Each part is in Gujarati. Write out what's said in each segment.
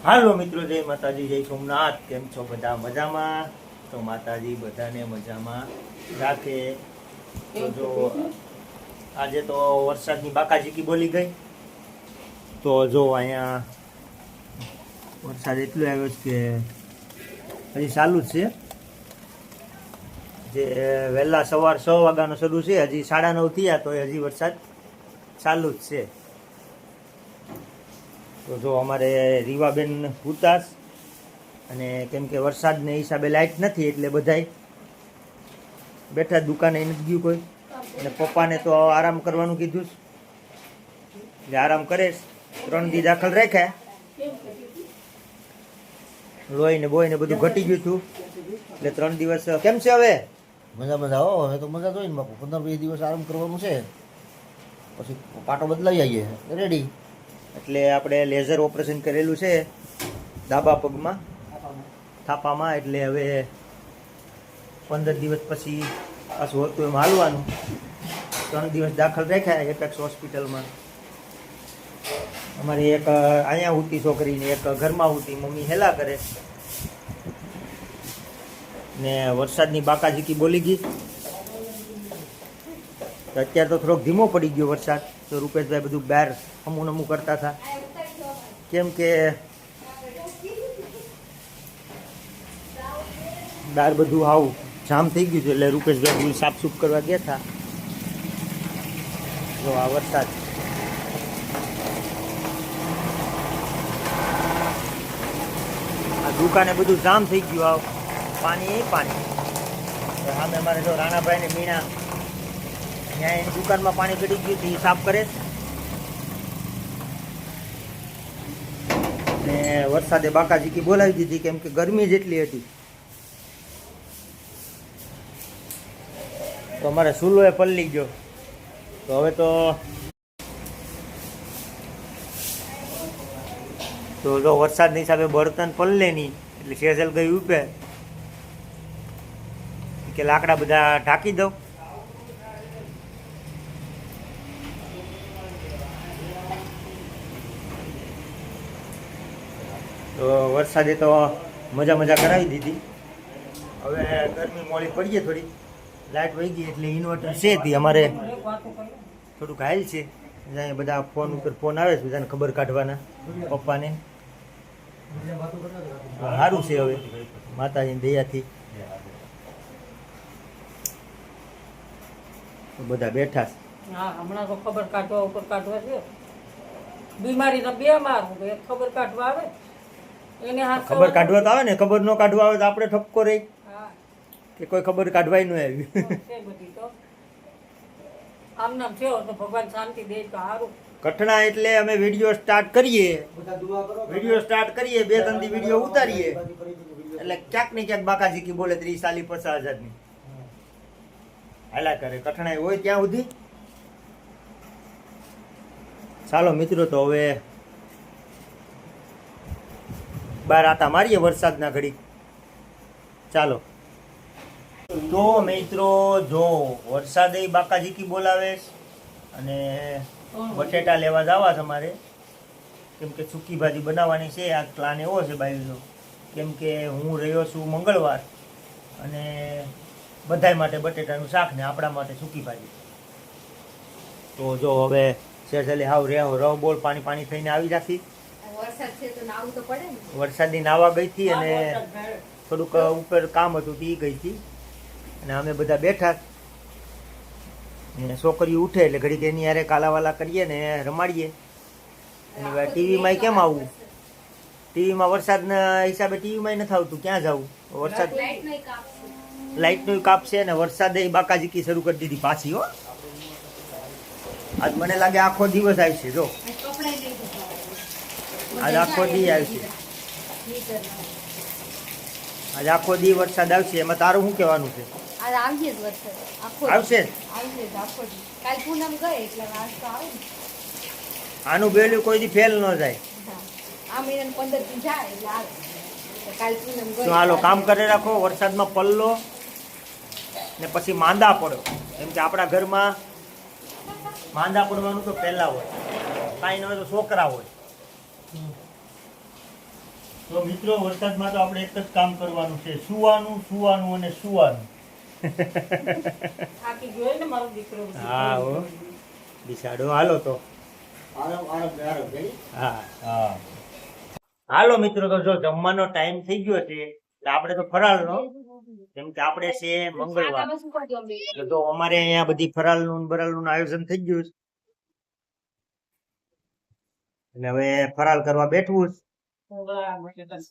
હાલો મિત્રો, જય માતાજી, જય સોમનાથ. કેમ છો બધા? મજામાં? તો માતાજી બધાને મજામાં રાખે. તો જો આજે તો વરસાદની બાકાજીકી બોલી ગઈ. તો જો અહીંયા વરસાદ એટલો આવ્યો છે કે હજી ચાલુ જ છે. જે વહેલા સવાર 6 વાગ્યાનો શરૂ છે, હજી 9:30 થયા તો હજી વરસાદ ચાલુ જ છે. તો જો અમારે રીવાબેન ઉતાસ અને કેમ કે વરસાદને હિસાબે લાઇટ નથી એટલે બધાય બેઠા, દુકાને નથી ગયું કોઈ. અને પપ્પાને તો આરામ કરવાનું કીધું એટલે આરામ કરે. 3 દી દાખલ રાખ્યા. લોહી ને બોય ને બધું ઘટી ગયું હતું એટલે 3 દિવસ. કેમ છે હવે? મજા હો. હવે તો મજા જોઈ ને બાપુ. 15-20 દિવસ આરામ કરવાનું છે, પછી પાટો બદલાઈ આવીએ રેડી. એટલે આપણે લેઝર ઓપરેશન કરેલું છે ડાબા પગમાં, થાપામાં. એટલે હવે 15 દિવસ પછી પાછું હતું એમ હાલવાનું. 3 દિવસ દાખલ રાખ્યા એપેક્સ હોસ્પિટલમાં. અમારી એક અહીંયા ઉતી છોકરીને એક ઘરમાં ઉતી, મમ્મી હેલા કરે ને વરસાદની બાકાજીકી બોલી ગઈ. અત્યારે તો થોડોક ધીમો પડી ગયો વરસાદ. તો રૂપેશભાઈ બધું બહાર અમું કરતા હતા, કેમ કે બહાર બધું આવું જામ થઈ ગયું છે. એટલે રૂપેશભાઈ બધું સાફસૂફ કરવા ગયા હતા. જો આ વરસાદ આ દુકાને બધું જામ થઈ ગયું. આવ પાણી સામે અમારે જો રાણાભાઈ ને મીણા ત્યાં એની દુકાનમાં પાણી ગળી ગયું હતું, એ સાફ કરે. ને વરસાદે બાકાજીકી બોલાવી દીધી કેમ કે ગરમી જેટલી હતી. તો અમારે સૂલો એ પલળી ગયો. તો હવે તો જો વરસાદની હિસાબે બળતણ પલળે નહીં એટલે સેજલ ગઈ ઉપે કે લાકડા બધા ઢાંકી દઉં. તો વરસાદે તો મજા કરાવી દીધી. હવે ગરમી મોડી પડીએ થોડી, લાઇટ વહી ગઈ એટલે ઇન્વર્ટર છે તે અમારે થોડુંક હાલ છે. અહીંયા બધા ફોન ઉપર ફોન આવે છે, બધાને ખબર કાઢવાના પપ્પાને. સારું છે હવે માતાજીની દયાથી. બધા બેઠા છે. હા, હમણાં તો ખબર કાઢવા ઉપર કાઢવા છે. બીમારી તો 2 માર, એક ખબર કાઢવા આવે એને હાથ ખબર કાઢવા તો આવે ને, ખબર ન કાઢવા આવે તો આપણે ઠપકો રહી કે કોઈ ખબર કાઢવાય ન આવ્યું. છે બધી તો આમ નામ છે તો ભગવાન શાંતિ દે તો સારું. કઠણા એટલે અમે વિડીયો સ્ટાર્ટ કરીએ, 2-3 દી વિડીયો ઉતારીએ એટલે ક્યાંક ને ક્યાંક બાકાજીકી બોલે 30-40-50 હજારની હાલા કરે. કઠણા હોય ત્યાં સુધી. ચાલો મિત્રો, તો હવે બહાર આટા મારીએ વરસાદના ઘડી. ચાલો તો મિત્રો, જો વરસાદે બાકાજીકી બોલાવે અને બટેટા લેવા જવા તમારે, કેમ કે સૂકી ભાજી બનાવવાની છે. આ પ્લાન એવો છે બાઈનો, કેમ કે હું રહ્યો છું મંગળવાર અને બધાય માટે બટેટાનું શાક ને આપણા માટે સૂકી ભાજી. તો જો હવે સેજલે હાવ રવ બોલ પાણી થઈને આવી જતી. વરસાદની નાવા ગઈ હતી અને થોડુંક ઉપર કામ હતું તે ગઈ હતી. અને અમે બધા બેઠા ને છોકરીઓ ઉઠે એટલે ઘડીક એની યારે કાલાવાલા કરીએ ને રમાડીએ. એની ટીવીમાં કેમ આવવું? ટીવીમાં વરસાદના હિસાબે ટીવીમાં નથી આવતું. ક્યાં જવું? વરસાદ લાઇટનું કાપ છે ને વરસાદે બાકાજીકી શરૂ કરી દીધી પાછી. હો, આજ મને લાગે આખો દિવસ આવશે. જો આજ આખો દી આવશે. આજ આખો દી વરસાદ આવશે. એમાં તારું શું કહેવાનું છે? આવશે. આનું બેલું કોઈ દી ફેલ ન જાય. તો હાલો કામ કરી રાખો. વરસાદમાં પલ્લો ને પછી માંદા પડો. કેમ કે આપણા ઘરમાં માંદા પડવાનું તો પહેલા હોય, કાંઈ ન હોય તો છોકરા હોય. તો મિત્રો વરસાદમાં તો આપણે એક જ કામ કરવાનું છે, સુવાનું સુવાનું અને સુવાનું. થાકી ગયો ને મારો દીકરો. હા હો બિસાડો. હાલો તો આરામ આરામ ને આરામ ready? હા હા હાલો મિત્રો, તો જો જમવાનો ટાઈમ થઈ ગયો છે એટલે આપણે તો ફરાળનો, કેમ કે આપણે છે મંગળવાર, એટલે તો અમારે અહીંયા બધી ફરાળનું ને બરાળનું આયોજન થઈ ગયું છે. એટલે હવે ફરાળ કરવા બેઠવું છે.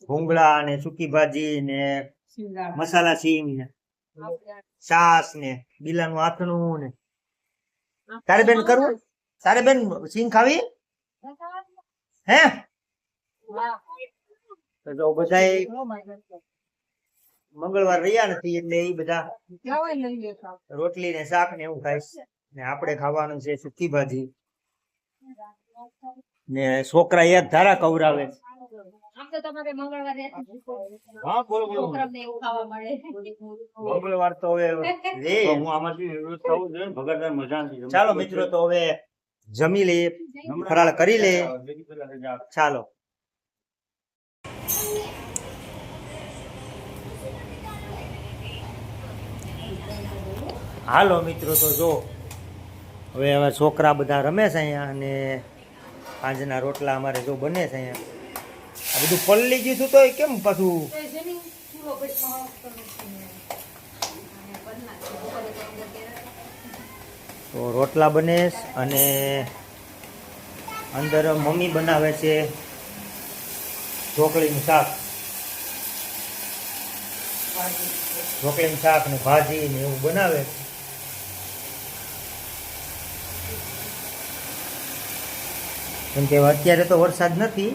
ભૂંગળા ને સૂકી ભાજી ને મસાલા સિંગ ને છાસ ને બીલાનું આથણું ને. તારે બેન કરવું? તારે બેન સિંગ ખાવી હે? તો જો બધાય મંગળવાર રહ્યા નથી એટલે એ બધા રોટલી ને શાક ને એવું ખાઈશ, ને આપણે ખાવાનું છે સૂકી ભાજી ને છોકરા યાદ ધારા કવરાવે. આમ તો તમારે મંગળવારે હા બોલો બોલો. છોકરાઓને એવું ખાવા મળે. મંગળવાર તો હવે રે. હું આમાંથી નિવૃત્ત થવું જોઈએ ને, ભગતદાર મજા નથી. ચાલો મિત્રો, તો હવે જમી લઈએ, ફરાળ કરી લે. ચાલો હાલો મિત્રો, તો જો હવે છોકરા બધા રમે છે અહીંયા, અને સાંજના રોટલા અમારે જો બને છે અહીંયા. આ બધું પલળી ગયું હતું તો કેમ પાછું? તો રોટલા બને છે અને અંદર મમ્મી બનાવે છે ઢોકળીનું શાક, ઢોકળીનું શાક ને ભાજી ને એવું બનાવે. કેમ કે અત્યારે તો વરસાદ નથી,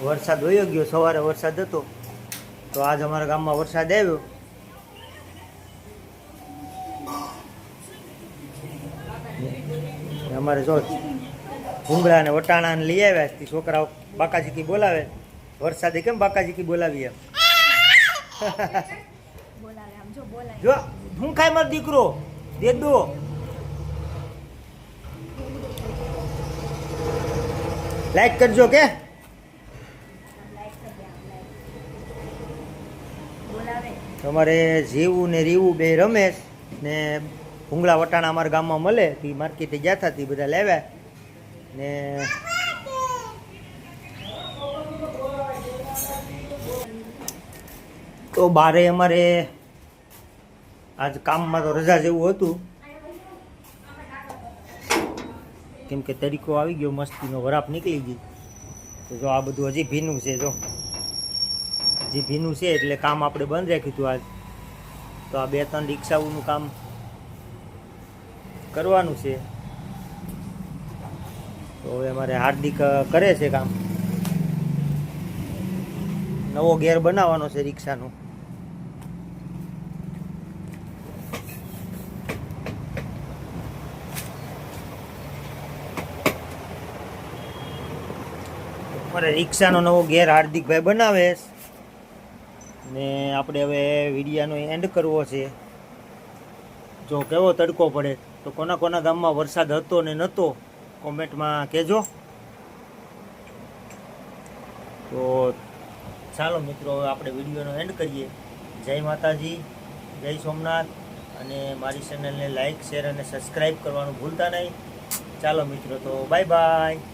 વરસાદ વયો ગયો. સવારે વરસાદ હતો તો આજ અમારા ગામમાં વરસાદ આવ્યો. અમારે જો ભૂંગળા ને વટાણા ને લઈ આવ્યા છે. છોકરાઓ બાકાજીકી બોલાવે. વરસાદે કેમ બાકાજીકી બોલાવી એમ? જો હું ખાય મારો દીકરો દે દો. લાઈક કરજો કે તમારે જીવું ને રીવું બે રમેશ ને ભૂંગળા વટાણા અમારા ગામમાં મળે તે માર્કેટે ગયા હતા તે બધા લાવ્યા ને તો બારે અમારે આજ કામમાં તો રજા જેવું હતું, કેમ કે તરીકો આવી ગયો, મસ્તીનો વરાપ નીકળી ગઈ. તો જો આ બધું હજી ભીનું છે, જો હજી ભીનું છે એટલે કામ આપણે બંધ રાખ્યું હતું આજ. તો આ 2-3 રિક્ષાઓનું કામ કરવાનું છે. તો હવે અમારે હાર્દિક કરે છે કામ, નવો ગેર બનાવવાનો છે રિક્ષાનો. મારે રિક્ષાનો નવો ગેર હાર્દિકભાઈ બનાવે ને આપણે હવે વિડીયાનો એન્ડ કરવો છે. જો કેવો તડકો પડે, તો કોના કોના ગામમાં વરસાદ હતો ને નહોતો કોમેન્ટમાં કહેજો. તો ચાલો મિત્રો, હવે આપણે વિડીયોનો એન્ડ કરીએ. જય માતાજી, જય સોમનાથ, અને મારી ચેનલને લાઈક, શેર અને સબસ્ક્રાઈબ કરવાનું ભૂલતા નહીં. ચાલો મિત્રો, તો બાય બાય.